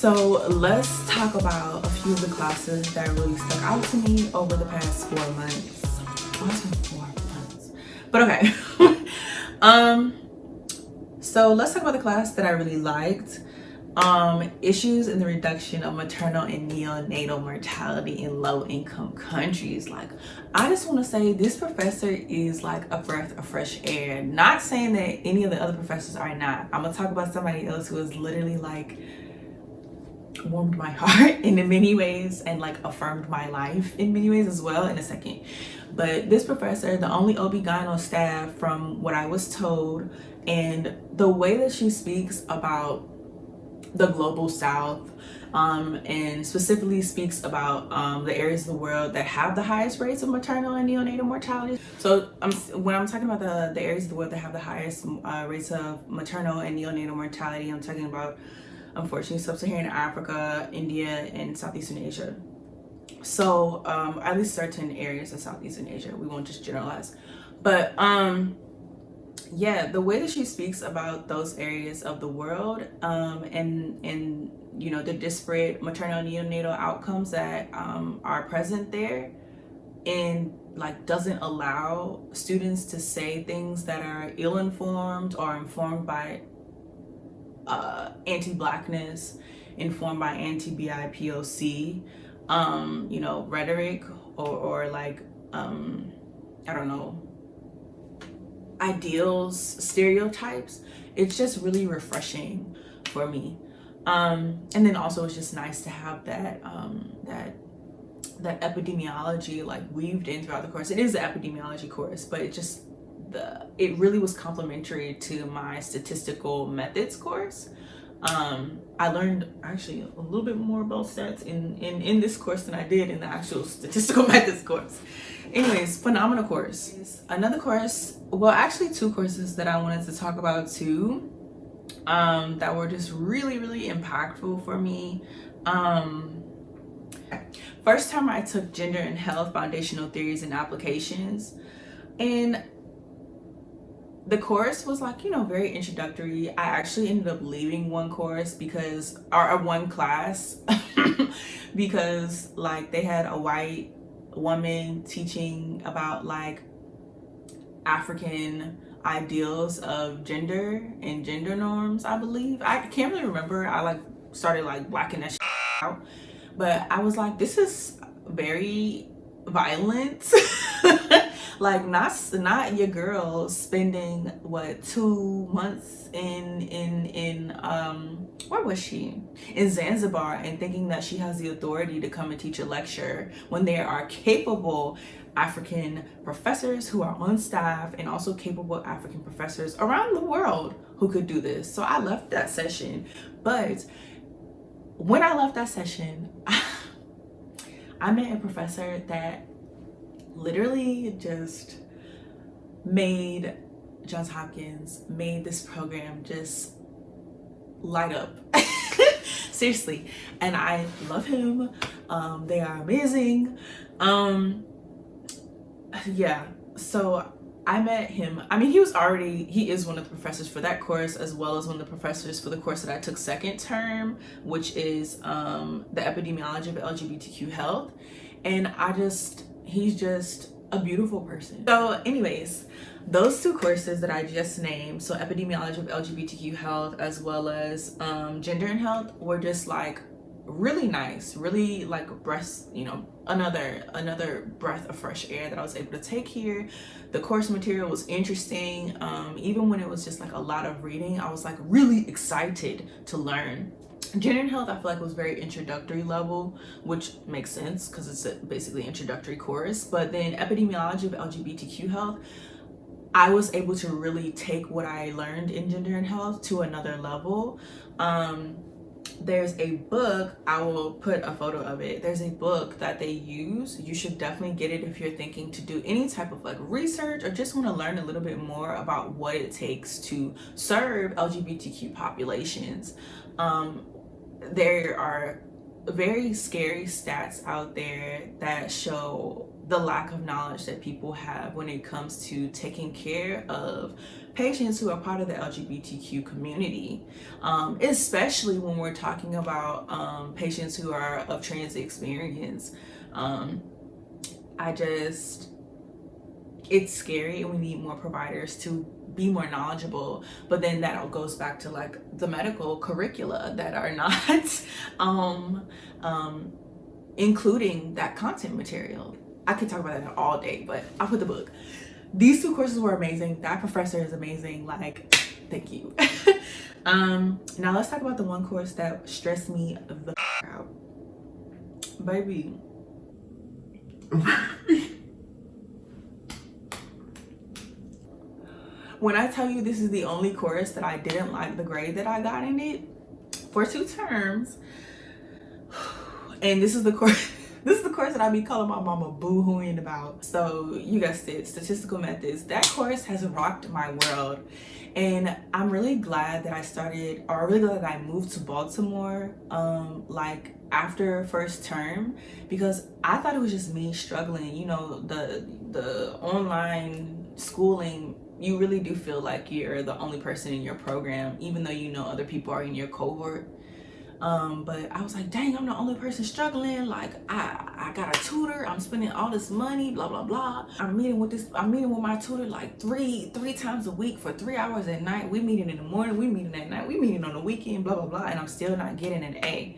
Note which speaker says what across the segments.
Speaker 1: So let's talk about a few of the classes that really stuck out to me over the past 4 months. Oh, it's been 4 months, but okay. So let's talk about the class that I really liked. Issues in the reduction of maternal and neonatal mortality in low-income countries. Like, I just want to say this professor is like a breath of fresh air. Not saying that any of the other professors are not. I'm gonna talk about somebody else who is literally like warmed my heart in many ways and like affirmed my life in many ways as well in a second. But this professor, the only OB-GYN staff from what I was told, and the way that she speaks about the global south, and specifically speaks about the areas of the world that have the highest rates of maternal and neonatal mortality. So when I'm talking about the areas of the world that have the highest rates of maternal and neonatal mortality, I'm talking about, unfortunately, sub-Saharan Africa, India, and Southeastern Asia. So at least certain areas of Southeastern Asia, we won't just generalize. But yeah, the way that she speaks about those areas of the world, and you know, the disparate maternal and neonatal outcomes that are present there, and like doesn't allow students to say things that are ill-informed or informed by anti-blackness, informed by anti-BIPOC, you know, rhetoric, or like I don't know, ideals, stereotypes. It's just really refreshing for me. And then also it's just nice to have that that epidemiology like weaved in throughout the course. It is an epidemiology course, but it really was complementary to my statistical methods course. I learned actually a little bit more about stats in this course than I did in the actual statistical methods course. Anyways, phenomenal course. Another course, well, actually 2 courses that I wanted to talk about too, that were just really, really impactful for me. First time I took Gender and Health Foundational Theories and Applications, and the course was like, you know, very introductory. I actually ended up leaving one class because like they had a white woman teaching about like African ideals of gender and gender norms, I believe. I can't really remember. I like started like blacking that shit out, but I was like, this is very violent. Like not your girl spending what 2 months in where was she, in Zanzibar, and thinking that she has the authority to come and teach a lecture when there are capable African professors who are on staff, and also capable African professors around the world who could do this. So I left that session, but when I left that session, I met a professor that literally just made Johns Hopkins, made this program just light up. Seriously. And I love him. They are amazing. Yeah, so I met him. I mean, he is one of the professors for that course, as well as one of the professors for the course that I took second term, which is the epidemiology of LGBTQ health. And he's just a beautiful person. So anyways, those 2 courses that I just named, so epidemiology of LGBTQ health as well as gender and health, were just like really nice, really like another breath of fresh air that I was able to take here. The course material was interesting. Even when it was just like a lot of reading, I was like really excited to learn. Gender and health, I feel like, was very introductory level, which makes sense because it's basically an introductory course. But then epidemiology of LGBTQ health, I was able to really take what I learned in gender and health to another level. There's a book, I will put a photo of it. There's a book that they use. You should definitely get it if you're thinking to do any type of like research or just want to learn a little bit more about what it takes to serve LGBTQ populations. There are very scary stats out there that show the lack of knowledge that people have when it comes to taking care of patients who are part of the LGBTQ community, especially when we're talking about patients who are of trans experience. It's scary, and we need more providers to be more knowledgeable. But then that goes back to like the medical curricula that are not including that content material. I could talk about that all day, but I'll put the book. These 2 courses were amazing. That professor is amazing. Like, thank you. Now let's talk about the one course that stressed me the out. Baby. When I tell you this is the only course that I didn't like the grade that I got in it for 2 terms, and this is the course that I be calling my mama boo-hooing about. So you guessed it, statistical methods. That course has rocked my world, and I'm really glad that I moved to Baltimore like after first term, because I thought it was just me struggling. You know, the online schooling, you really do feel like you're the only person in your program, even though you know other people are in your cohort. But I was like, dang, I'm the only person struggling. Like, I got a tutor, I'm spending all this money, blah blah blah. I'm meeting with my tutor like three times a week for 3 hours at night. We meeting in the morning, we meeting at night, we meeting on the weekend, blah blah blah, and I'm still not getting an A.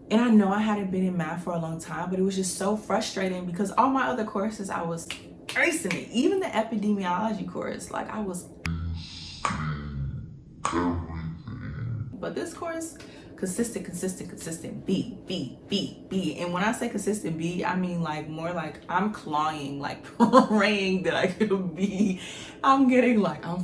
Speaker 1: And I know I hadn't been in math for a long time, but it was just so frustrating because all my other courses I was acing it. Even the epidemiology course, like I was. But this course, consistent, B. And when I say consistent B, I mean like more like I'm clawing, like praying that I could B. I'm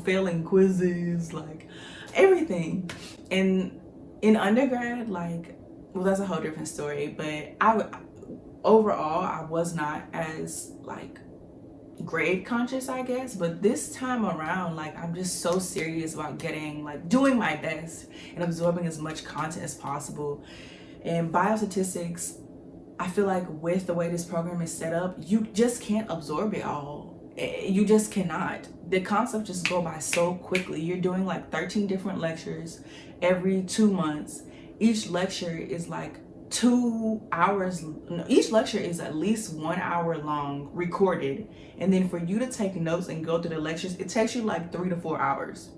Speaker 1: failing quizzes, like everything. And in undergrad, like, well, that's a whole different story, but overall, I was not as like grade conscious, I guess. But this time around, like, I'm just so serious about doing my best and absorbing as much content as possible. And biostatistics, I feel like with the way this program is set up, you just can't absorb it all. You just cannot. The concepts just go by so quickly. You're doing like 13 different lectures every 2 months. Each lecture is like 2 hours. Each lecture is at least 1 hour long, recorded. And then for you to take notes and go through the lectures, it takes you like 3 to 4 hours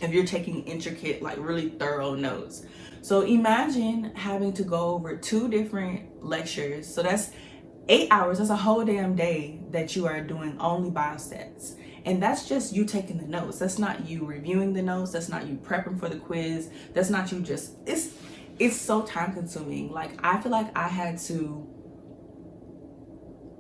Speaker 1: if you're taking intricate, like really thorough notes. So imagine having to go over 2 different lectures. So that's 8 hours. That's a whole damn day that you are doing only biostats. And that's just you taking the notes. That's not you reviewing the notes. That's not you prepping for the quiz. That's not you just, it's so time consuming. Like, I feel like I had to,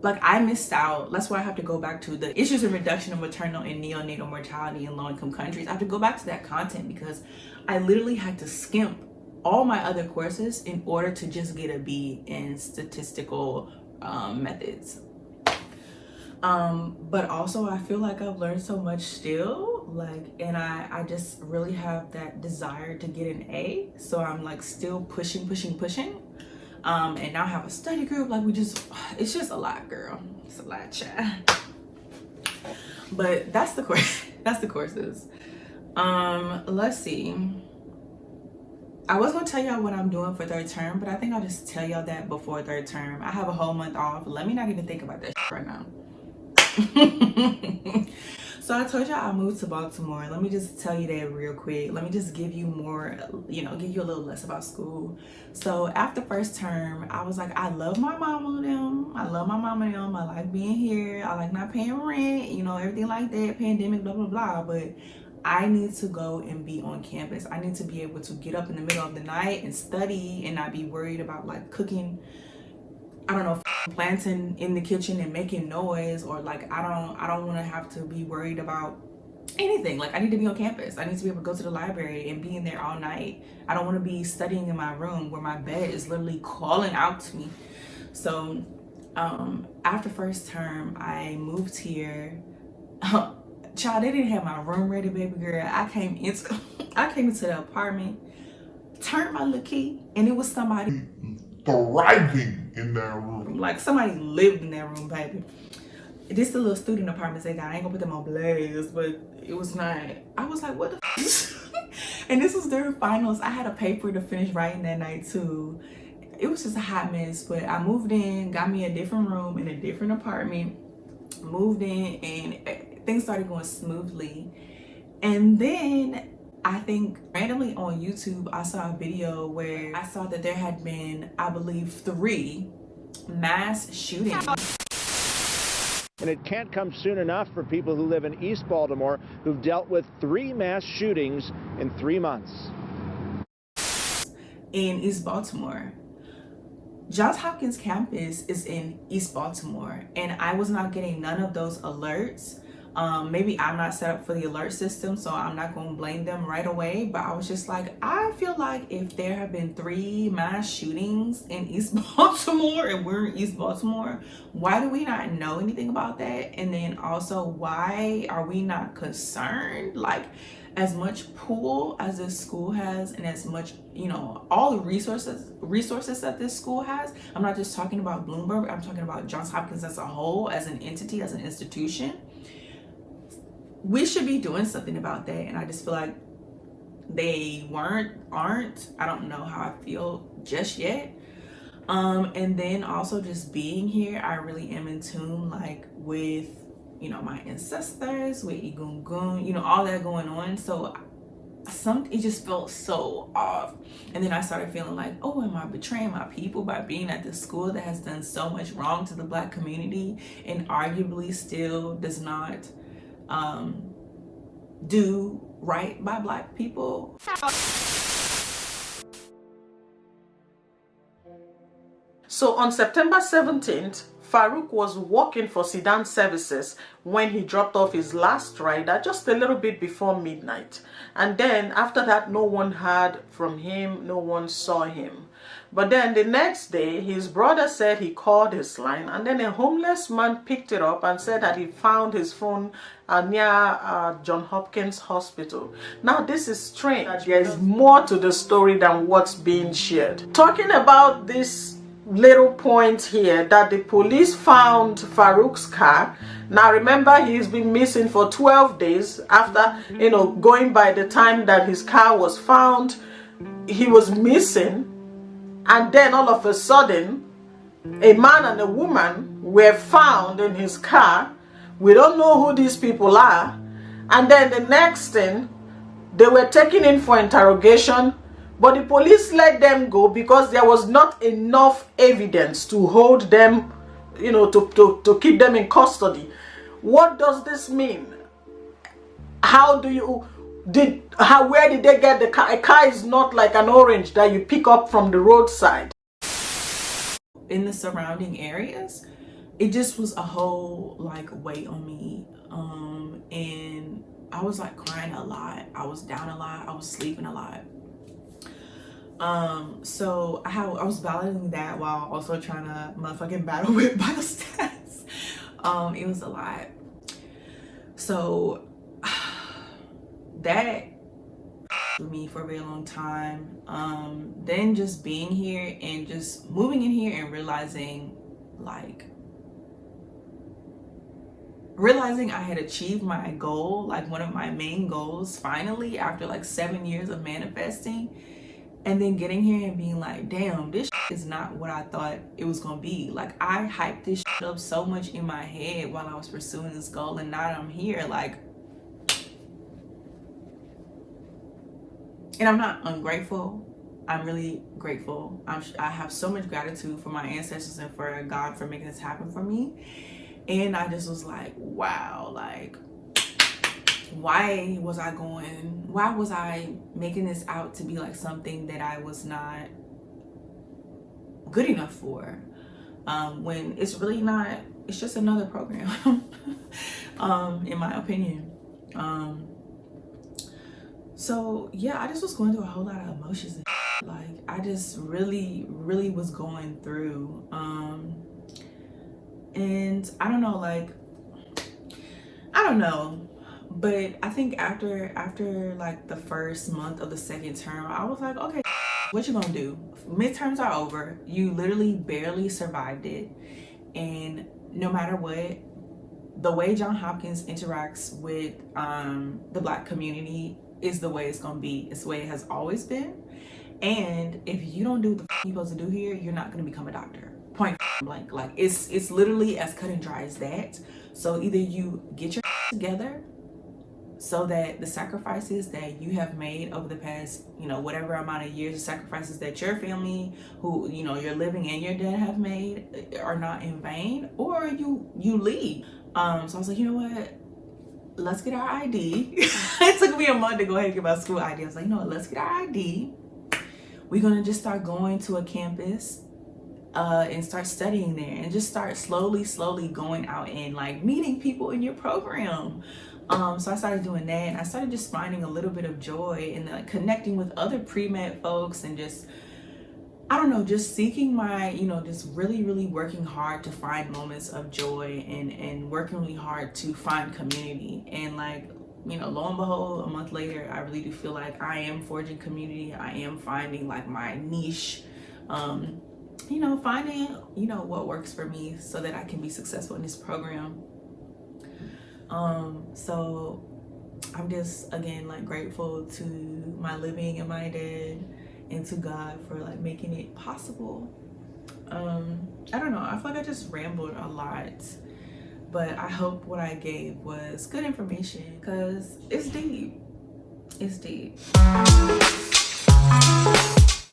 Speaker 1: like, I missed out. That's why I have to go back to the issues in reduction of maternal and neonatal mortality in low-income countries. I have to go back to that content because I literally had to skimp all my other courses in order to just get a B in statistical methods. But also I feel like I've learned so much still, like, and I just really have that desire to get an A. So I'm like still pushing. And now I have a study group. Like, it's just a lot, girl. It's a lot, child. But that's the course. That's the courses. Let's see. I was gonna tell y'all what I'm doing for 3rd term, but I think I'll just tell y'all that before 3rd term. I have a whole month off. Let me not even think about that right now. So I told y'all I moved to Baltimore. Let me just tell you that real quick. Let me just give you more, give you a little less about school. So after 1st term, I was like, I love my mama and them. I like being here. I like not paying rent, everything like that, pandemic, blah, blah, blah. But I need to go and be on campus. I need to be able to get up in the middle of the night and study and not be worried about like cooking, planting in the kitchen and making noise, or like I don't want to have to be worried about anything. Like, I need to be on campus. I need to be able to go to the library and be in there all night. I don't want to be studying in my room where my bed is literally calling out to me. So after 1st term, I moved here. Child, they didn't have my room ready, baby girl. I came into the apartment, turned my little key, and it was somebody
Speaker 2: thriving in that room.
Speaker 1: Like somebody lived in that room, baby. This the little student apartments they got. I ain't gonna put them on blast, but it was not. I was like, what the and this was during finals. I had a paper to finish writing that night too. It was just a hot mess, but I moved in, got me a different room in a different apartment, moved in, and things started going smoothly. And then I think randomly on YouTube, I saw a video where I saw that there had been, I believe, 3 mass shootings.
Speaker 3: And it can't come soon enough for people who live in East Baltimore who've dealt with 3 mass shootings in 3 months.
Speaker 1: In East Baltimore. Johns Hopkins campus is in East Baltimore, and I was not getting none of those alerts. Maybe I'm not set up for the alert system, so I'm not going to blame them right away, but I was just like, I feel like if there have been 3 mass shootings in East Baltimore and we're in East Baltimore, why do we not know anything about that? And then also, why are we not concerned? Like, as much pool as this school has, and as much, you know, all the resources that this school has, I'm not just talking about Bloomberg, I'm talking about Johns Hopkins as a whole, as an entity, as an institution. We should be doing something about that, and I just feel like they aren't. I don't know how I feel just yet. And then also just being here, I really am in tune, like, with, you know, my ancestors, with Igungun, you know, all that going on. So it just felt so off. And then I started feeling like, oh, am I betraying my people by being at this school that has done so much wrong to the Black community and arguably still does not do right by Black people?
Speaker 4: So on September 17th, Farouk was working for Sedan Services when he dropped off his last rider just a little bit before midnight. And then after that, no one heard from him, no one saw him. But then the next day, his brother said he called his line, and then a homeless man picked it up and said that he found his phone near Johns Hopkins Hospital. Now this is strange. There is more to the story than what's being shared. Talking about this little point here, that the police found Farouk's car. Now remember, he's been missing for 12 days after, you know, going by the time that his car was found, he was missing. And then all of a sudden, a man and a woman were found in his car. We don't know who these people are. And then the next thing, they were taken in for interrogation, but the police let them go because there was not enough evidence to hold them, you know, to keep them in custody. What does this mean? How do you, where did they get the car? A car is not like an orange that you pick up from the roadside.
Speaker 1: In the surrounding areas, it just was a whole like weight on me. And I was like crying a lot. I was down a lot. I was sleeping a lot. So I was battling that while also trying to motherfucking battle with biostats. It was a lot. So that with me for a very long time. Then just being here and just moving in here and realizing I had achieved my goal, like one of my main goals, finally, after like 7 years of manifesting. And then getting here and being like, damn, this is not what I thought it was gonna be. Like, I hyped this up so much in my head while I was pursuing this goal, and now I'm here, like, and I'm not ungrateful. I'm really grateful. I have so much gratitude for my ancestors and for God for making this happen for me. And I just was like, wow, like, why was I making this out to be like something that I was not good enough for, when it's really not. It's just another program. In my opinion. So yeah, I just was going through a whole lot of emotions and like I just really was going through, and I don't know, like, I don't know. But I think after like the first month of the second term, I was like, okay, what you gonna do? Midterms are over. You literally barely survived it. And no matter what, the way Johns Hopkins interacts with the Black community is the way it's gonna be. It's the way it has always been. And if you don't do what the you're supposed to do here, you're not gonna become a doctor. Point blank. Like it's literally as cut and dry as that. So either you get your together so that the sacrifices that you have made over the past, whatever amount of years, the sacrifices that your family, who, you're living and your dad have made are not in vain, or you leave. So I was like, you know what? Let's get our ID. It took me a month to go ahead and get my school ID. I was like, you know what? Let's get our ID. We're going to just start going to a campus and start studying there, and just start slowly going out and like meeting people in your program. So I started doing that, and I started just finding a little bit of joy in like connecting with other pre-med folks, and just, I don't know, just seeking my, just really working hard to find moments of joy, and working really hard to find community. And like, lo and behold, a month later, I really do feel like I am forging community. I am finding like my niche, finding, what works for me so that I can be successful in this program. So I'm just, again, like grateful to my living and my dad, and to God for like making it possible. I don't know, I feel like I just rambled a lot, but I hope what I gave was good information, because it's deep. It's deep.